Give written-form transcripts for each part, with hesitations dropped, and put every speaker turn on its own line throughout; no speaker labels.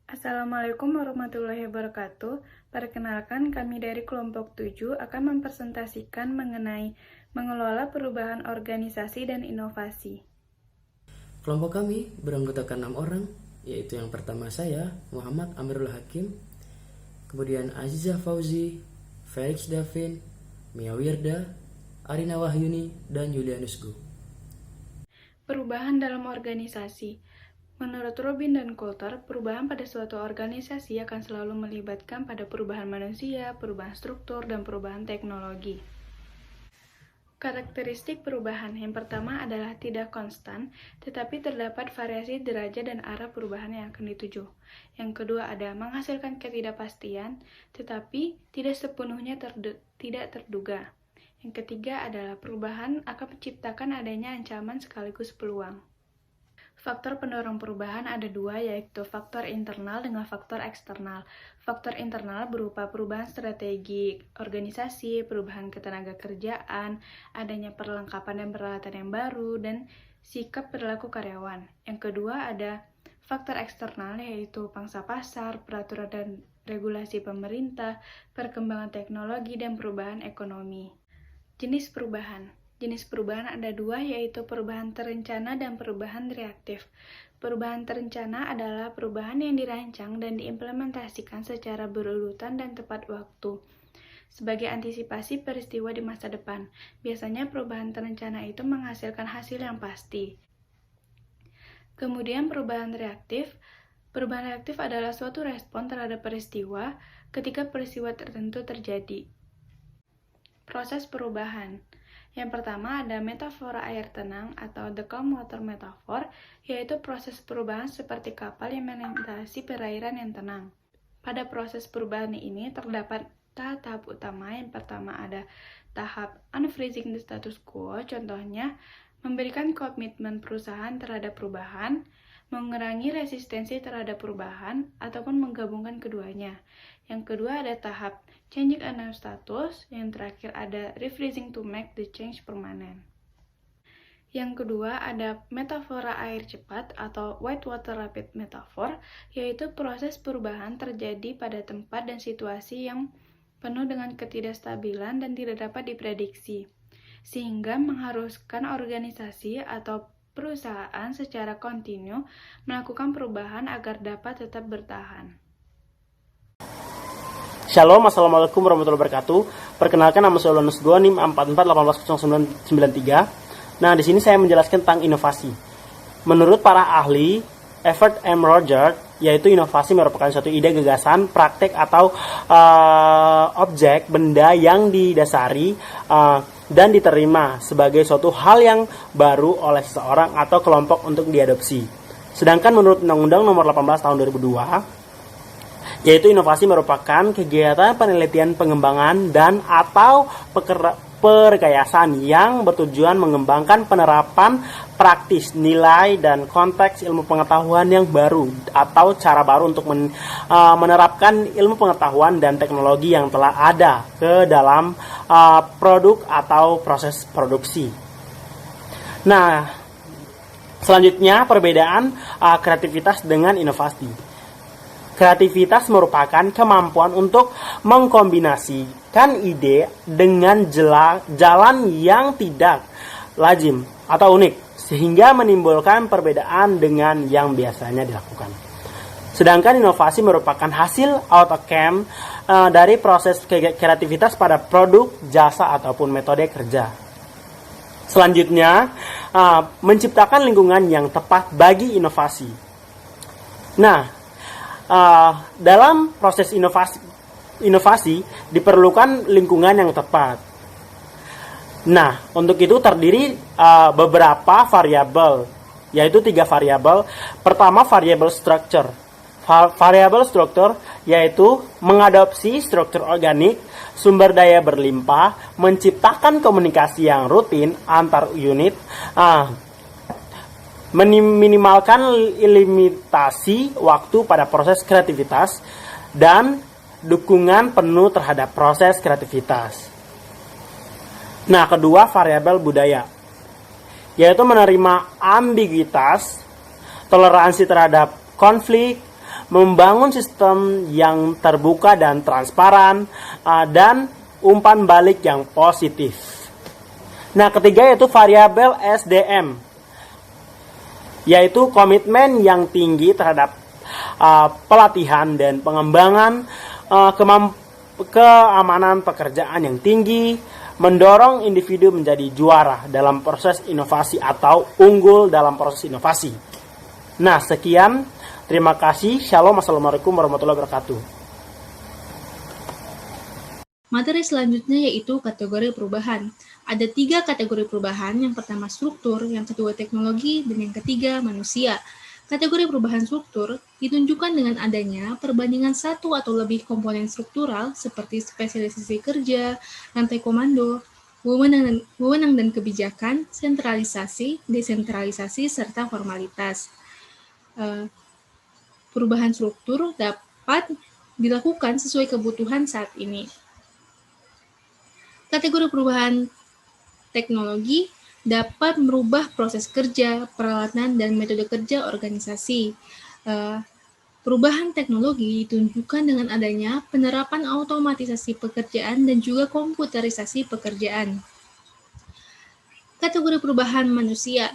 Assalamualaikum warahmatullahi wabarakatuh. Perkenalkan, kami dari kelompok 7 akan mempresentasikan mengenai mengelola perubahan organisasi dan inovasi.
Kelompok kami beranggotakan 6 orang, yaitu yang pertama saya, Muhammad Amirul Hakim, kemudian Aziza Fauzi, Felix Davin, Mia Wirda, Arina Wahyuni, dan Julianus Gu.
Perubahan dalam organisasi. Menurut Robin dan Coulter, perubahan pada suatu organisasi akan selalu melibatkan pada perubahan manusia, perubahan struktur, dan perubahan teknologi. Karakteristik perubahan yang pertama adalah tidak konstan, tetapi terdapat variasi derajat dan arah perubahan yang akan dituju. Yang kedua ada menghasilkan ketidakpastian, tetapi tidak sepenuhnya tidak terduga. Yang ketiga adalah perubahan akan menciptakan adanya ancaman sekaligus peluang. Faktor pendorong perubahan ada dua, yaitu faktor internal dengan faktor eksternal. Faktor internal berupa perubahan strategi organisasi, perubahan ketenaga kerjaan, adanya perlengkapan dan peralatan yang baru, dan sikap perilaku karyawan. Yang kedua ada faktor eksternal, yaitu pangsa pasar, peraturan dan regulasi pemerintah, perkembangan teknologi, dan perubahan ekonomi. Jenis perubahan. Jenis perubahan ada dua, yaitu perubahan terencana dan perubahan reaktif. Perubahan terencana adalah perubahan yang dirancang dan diimplementasikan secara berurutan dan tepat waktu, sebagai antisipasi peristiwa di masa depan. Biasanya perubahan terencana itu menghasilkan hasil yang pasti. Kemudian perubahan reaktif. Perubahan reaktif adalah suatu respon terhadap peristiwa ketika peristiwa tertentu terjadi. Proses perubahan. Yang pertama ada metafora air tenang atau the calm water metaphor, yaitu proses perubahan seperti kapal yang melintasi perairan yang tenang. Pada proses perubahan ini terdapat tahap utama. Yang pertama ada tahap unfreezing the status quo, contohnya memberikan komitmen perusahaan terhadap perubahan, mengurangi resistensi terhadap perubahan, ataupun menggabungkan keduanya. Yang kedua ada tahap changing a new status, yang terakhir ada refreezing to make the change permanent. Yang kedua ada metafora air cepat atau whitewater rapid metaphor, yaitu proses perubahan terjadi pada tempat dan situasi yang penuh dengan ketidakstabilan dan tidak dapat diprediksi, sehingga mengharuskan organisasi atau perusahaan secara kontinu melakukan perubahan agar dapat tetap bertahan.
Shalom, Assalamualaikum warahmatullahi wabarakatuh. Perkenalkan, nama saya Julianus Gu, NIM 44180993. Nah, di sini saya menjelaskan tentang inovasi. Menurut para ahli, Everett M. Rogers, yaitu inovasi merupakan suatu ide, gagasan, praktek atau objek, benda yang didasari dan diterima sebagai suatu hal yang baru oleh seseorang atau kelompok untuk diadopsi. Sedangkan menurut Undang-Undang Nomor 18 Tahun 2002, yaitu inovasi merupakan kegiatan penelitian, pengembangan, dan atau perkayasan yang bertujuan mengembangkan penerapan praktis, nilai, dan konteks ilmu pengetahuan yang baru atau cara baru untuk menerapkan ilmu pengetahuan dan teknologi yang telah ada ke dalam produk atau proses produksi. Nah, selanjutnya perbedaan kreativitas dengan inovasi. Kreativitas merupakan kemampuan untuk mengkombinasikan ide dengan jalan yang tidak lazim atau unik, sehingga menimbulkan perbedaan dengan yang biasanya dilakukan. Sedangkan inovasi merupakan hasil outcome dari proses kreativitas pada produk, jasa, ataupun metode kerja. Selanjutnya, menciptakan lingkungan yang tepat bagi inovasi. Nah, dalam proses inovasi diperlukan lingkungan yang tepat. Nah, untuk itu terdiri beberapa variabel, yaitu 3 variabel. Pertama, variabel structure. Variabel struktur yaitu mengadopsi struktur organik, sumber daya berlimpah, menciptakan komunikasi yang rutin antar unit, meminimalkan limitasi waktu pada proses kreativitas, dan dukungan penuh terhadap proses kreativitas. Nah, kedua, variabel budaya, yaitu menerima ambiguitas, toleransi terhadap konflik, membangun sistem yang terbuka dan transparan, dan umpan balik yang positif. Nah, ketiga yaitu variabel SDM, yaitu komitmen yang tinggi terhadap pelatihan dan pengembangan, keamanan pekerjaan yang tinggi, mendorong individu menjadi juara dalam proses inovasi atau unggul dalam proses inovasi. Nah, sekian. Terima kasih. Shalom. Assalamualaikum warahmatullahi wabarakatuh.
Materi selanjutnya yaitu kategori perubahan. Ada 3 kategori perubahan, yang pertama struktur, yang kedua teknologi, dan yang ketiga manusia. Kategori perubahan struktur ditunjukkan dengan adanya perbandingan satu atau lebih komponen struktural seperti spesialisasi kerja, rantai komando, wewenang dan kebijakan, sentralisasi, desentralisasi, serta formalitas. Perubahan struktur dapat dilakukan sesuai kebutuhan saat ini. Kategori perubahan teknologi dapat merubah proses kerja, peralatan, dan metode kerja organisasi. Perubahan teknologi ditunjukkan dengan adanya penerapan otomatisasi pekerjaan dan juga komputerisasi pekerjaan. Kategori perubahan manusia.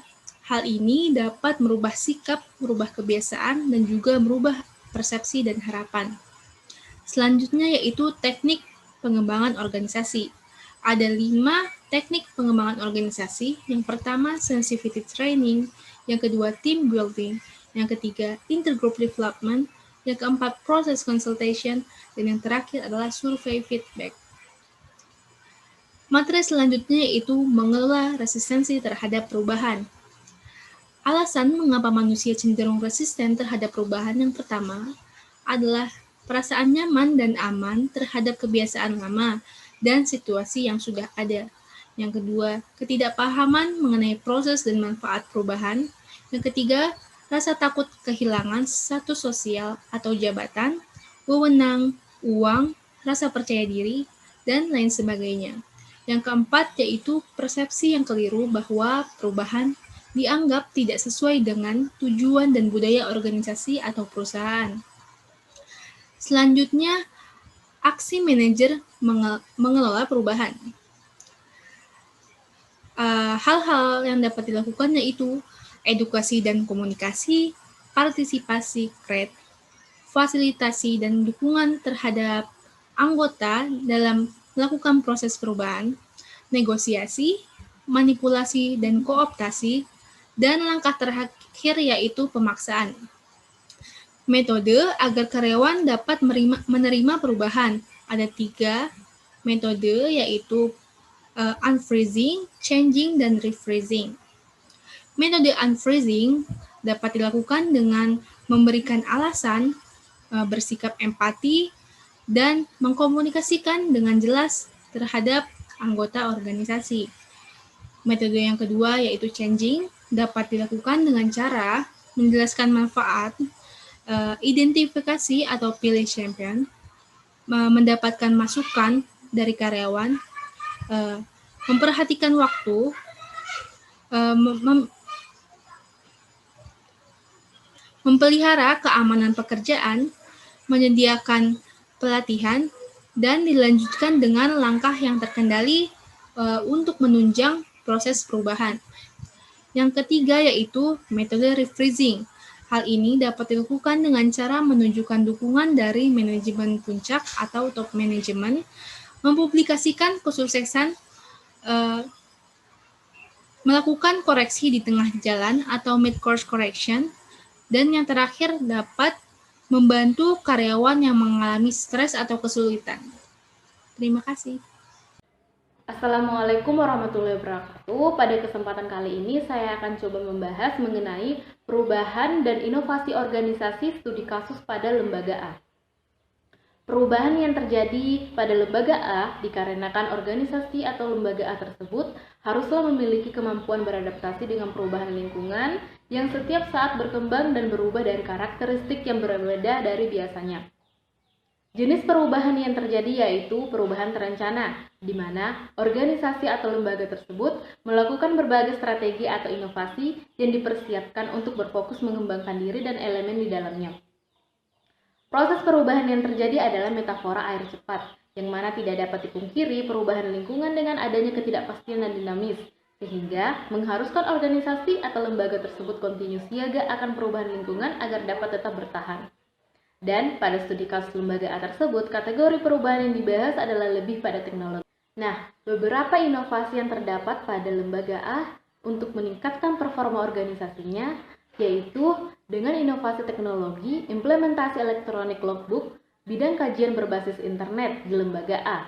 Hal ini dapat merubah sikap, merubah kebiasaan, dan juga merubah persepsi dan harapan. Selanjutnya yaitu teknik pengembangan organisasi. Ada 5 teknik pengembangan organisasi. Yang pertama, sensitivity training. Yang kedua, team building. Yang ketiga, intergroup development. Yang keempat, process consultation. Dan yang terakhir adalah survey feedback. Materi selanjutnya yaitu mengelola resistensi terhadap perubahan. Alasan mengapa manusia cenderung resisten terhadap perubahan yang pertama adalah perasaan nyaman dan aman terhadap kebiasaan lama dan situasi yang sudah ada. Yang kedua, ketidakpahaman mengenai proses dan manfaat perubahan. Yang ketiga, rasa takut kehilangan status sosial atau jabatan, wewenang, uang, rasa percaya diri, dan lain sebagainya. Yang keempat yaitu persepsi yang keliru bahwa perubahan dianggap tidak sesuai dengan tujuan dan budaya organisasi atau perusahaan. Selanjutnya, aksi manajer mengelola perubahan. Hal-hal yang dapat dilakukan yaitu edukasi dan komunikasi, partisipasi create, fasilitasi dan dukungan terhadap anggota dalam melakukan proses perubahan, negosiasi, manipulasi dan kooptasi, dan langkah terakhir yaitu pemaksaan. Metode agar karyawan dapat menerima perubahan. Ada 3 metode yaitu unfreezing, changing, dan refreezing. Metode unfreezing dapat dilakukan dengan memberikan alasan, bersikap empati, dan mengkomunikasikan dengan jelas terhadap anggota organisasi. Metode yang kedua yaitu changing, dapat dilakukan dengan cara menjelaskan manfaat, identifikasi atau pilih champion, mendapatkan masukan dari karyawan, memperhatikan waktu, memelihara keamanan pekerjaan, menyediakan pelatihan, dan dilanjutkan dengan langkah yang terkendali untuk menunjang proses perubahan. Yang ketiga yaitu metode refreezing. Hal ini dapat dilakukan dengan cara menunjukkan dukungan dari manajemen puncak atau top management, mempublikasikan kesuksesan, melakukan koreksi di tengah jalan atau mid-course correction, dan yang terakhir dapat membantu karyawan yang mengalami stres atau kesulitan. Terima kasih.
Assalamualaikum warahmatullahi wabarakatuh. Pada kesempatan kali ini saya akan coba membahas mengenai perubahan dan inovasi organisasi studi kasus pada lembaga A. Perubahan yang terjadi pada lembaga A dikarenakan organisasi atau lembaga A tersebut haruslah memiliki kemampuan beradaptasi dengan perubahan lingkungan yang setiap saat berkembang dan berubah dari karakteristik yang berbeda dari biasanya. Jenis perubahan yang terjadi yaitu perubahan terencana, di mana organisasi atau lembaga tersebut melakukan berbagai strategi atau inovasi yang dipersiapkan untuk berfokus mengembangkan diri dan elemen di dalamnya. Proses perubahan yang terjadi adalah metafora air cepat, yang mana tidak dapat dipungkiri perubahan lingkungan dengan adanya ketidakpastian dan dinamis, sehingga mengharuskan organisasi atau lembaga tersebut kontinu siaga akan perubahan lingkungan agar dapat tetap bertahan. Dan pada studi kasus lembaga A tersebut, kategori perubahan yang dibahas adalah lebih pada teknologi. Nah, beberapa inovasi yang terdapat pada lembaga A untuk meningkatkan performa organisasinya, yaitu dengan inovasi teknologi, implementasi elektronik logbook, bidang kajian berbasis internet di lembaga A.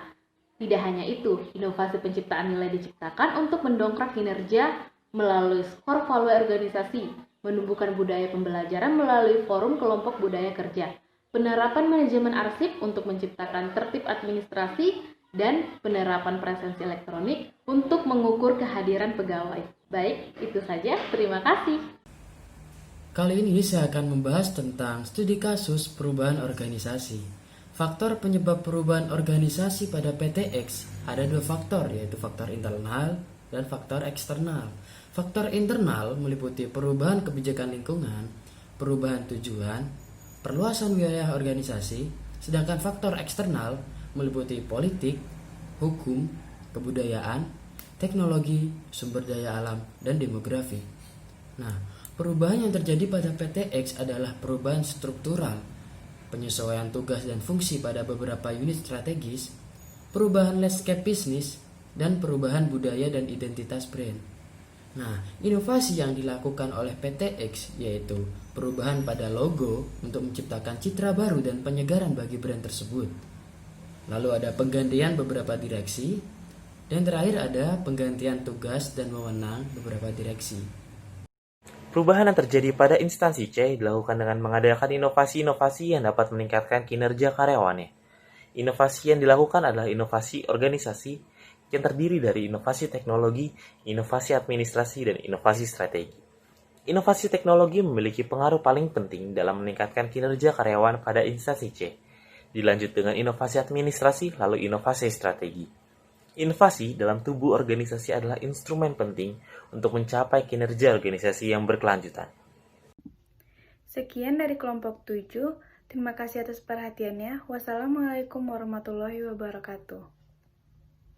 Tidak hanya itu, inovasi penciptaan nilai diciptakan untuk mendongkrak kinerja melalui skor value organisasi, menumbuhkan budaya pembelajaran melalui forum kelompok budaya kerja, penerapan manajemen arsip untuk menciptakan tertib administrasi, dan penerapan presensi elektronik untuk mengukur kehadiran pegawai. Baik, itu saja. Terima kasih.
Kali ini saya akan membahas tentang studi kasus perubahan organisasi. Faktor penyebab perubahan organisasi pada PTX ada dua faktor, yaitu faktor internal dan faktor eksternal. Faktor internal meliputi perubahan kebijakan lingkungan, perubahan tujuan, perluasan wilayah organisasi, sedangkan faktor eksternal meliputi politik, hukum, kebudayaan, teknologi, sumber daya alam, dan demografi. Nah, perubahan yang terjadi pada PTX adalah perubahan struktural, penyesuaian tugas dan fungsi pada beberapa unit strategis, perubahan landscape bisnis, dan perubahan budaya dan identitas brand. Nah, inovasi yang dilakukan oleh PTX yaitu perubahan pada logo untuk menciptakan citra baru dan penyegaran bagi brand tersebut. Lalu ada penggantian beberapa direksi, dan terakhir ada penggantian tugas dan wewenang beberapa direksi.
Perubahan yang terjadi pada instansi C dilakukan dengan mengadakan inovasi-inovasi yang dapat meningkatkan kinerja karyawannya. Inovasi yang dilakukan adalah inovasi organisasi yang terdiri dari inovasi teknologi, inovasi administrasi, dan inovasi strategi. Inovasi teknologi memiliki pengaruh paling penting dalam meningkatkan kinerja karyawan pada instansi C. Dilanjut dengan inovasi administrasi, lalu inovasi strategi. Inovasi dalam tubuh organisasi adalah instrumen penting untuk mencapai kinerja organisasi yang berkelanjutan.
Sekian dari kelompok 7. Terima kasih atas perhatiannya. Wassalamualaikum warahmatullahi wabarakatuh.